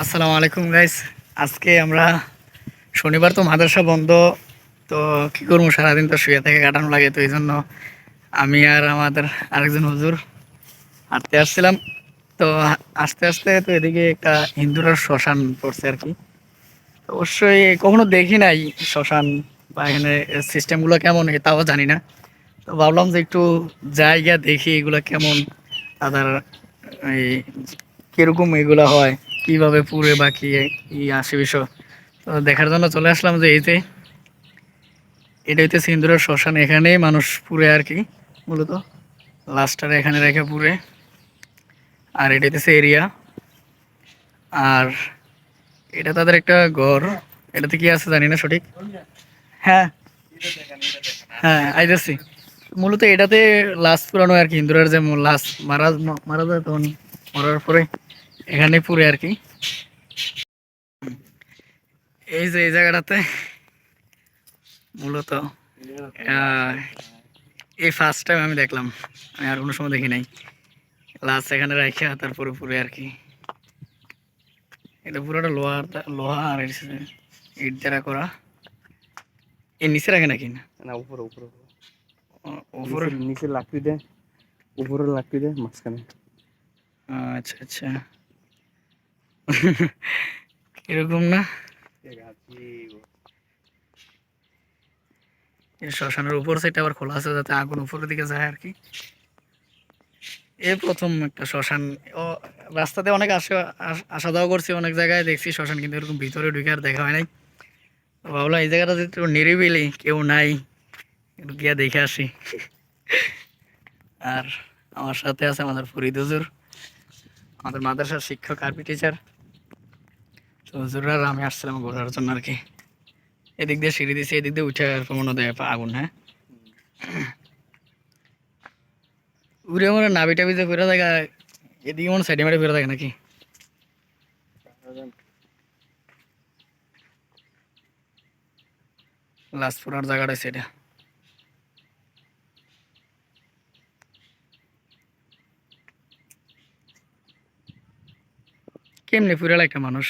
আসসালামু আলাইকুম গাইস। আজকে আমরা শনিবার তো মাদ্রাসা বন্ধ, তো কি করবো, সারাদিন তো শুয়ে থেকে কাটানো লাগে। তো এই জন্য আমি আর আমাদের আরেকজন হুজুর হাঁটতে আসছিলাম। তো আস্তে আস্তে তো এদিকে একটা হিন্দুরা শ্মশান পড়ছে আর কি। তো অবশ্যই কখনো দেখি নাই শ্মশান, বা এখানে সিস্টেমগুলো কেমন তাও জানি না। তো ভাবলাম যে একটু জায়গা দেখি এগুলা কেমন, তাদের এই কিরকম এগুলা হয়, কিভাবে পুড়ে বা কি আসে বিষয়। তো দেখার জন্য চলে আসলাম যে এটা হইতে সিন্দুরের শ্মশান, এখানেই মানুষ পুড়ে আর কি, মূলত লাস্টার এখানে রেখে পুড়ে। আর এটা হইতেছে এরিয়া, আর এটা তাদের একটা ঘর। এটাতে কি আছে জানি না সঠিক। হ্যাঁ, হ্যাঁ আইতাছি। মূলত এটাতে লাশ পুরানো আর কি, হিন্দুরের যে লাশ মারা মারা যায় তখন মরার পরে এখানে পুরে আর কি। এই যে এই জায়গাটাতে মূলত আহ, এই ফার্স্ট টাইম আমি দেখলাম, আমি আর কোনো সময় দেখি নাই লাশ এখানে রাখা তারপরে পুরে আর কি। এটা পুরোটা লোহা আর ইট দ্বারা করা। এর নিচে রাখে নাকি না? না, উপরে উপরে উপরে। নিচে লাকড়ি দেয়, উপরে লাকড়ি দেয় মাঝখানে। আচ্ছা আচ্ছা। এরকম না, এই শ্মশানের উপর সাইডটা আবার খোলা আছে যাতে আগুন উপরের দিকে যায় আর কি। এই প্রথম একটা শ্মশান। ও, রাস্তাতে অনেক আসা যাওয়া করছি, অনেক জায়গায় দেখছি শ্মশান, কিন্তু এরকম ভিতরে ঢুকে আর দেখা হয় নাই। তো ভাবলাম এই জায়গাটা যদি একটু নিরিবিলি, কেউ নাই, একটু গিয়া দেখে আসি। আর আমার সাথে আছে আমাদের ফরিদ হুজুর, আমাদের মাদ্রাসার শিক্ষক, আরবি টিচার। তো হুজুররা আর আমি আসছিলাম ঘোরার জন্য আর কি। এদিক দিয়ে সিঁড়ি দিয়েছি, এদিক দিয়ে উঠে মনে দেয় আগুন। হ্যাঁ, উড়ে মনে নাবি টাবি যে ঘুরে থাকে, এদিকে মনে সাইডে মাইডে ঘুরে থাকে নাকি। লাস্ট পুরার জায়গাটা সেটা। কেমনি পুরাল একটা মানুষ,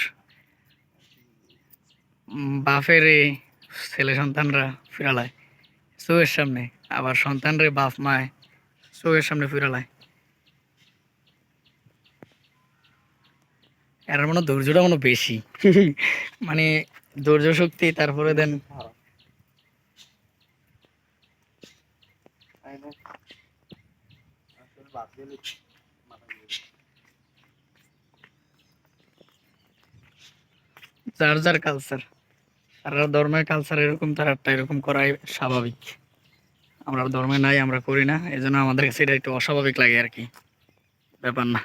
বাপের ছেলে সন্তানরা ফিরালায় চোখের সামনে, আবার সন্তানরে বাপ মায় চোখের সামনে ফিরালায়। এর মনে হয় ধৈর্যটা মনে হয় বেশি। মানে ধৈর্য শক্তি, তারপরে দেন যার যার কালচার, তারা ধর্মের কালচার এরকম, তারা এরকম করাই স্বাভাবিক। আমরা ধর্মে নাই, আমরা করি না, এই জন্য আমাদের কাছে এটা একটু অস্বাভাবিক লাগে আর কি, ব্যাপার না।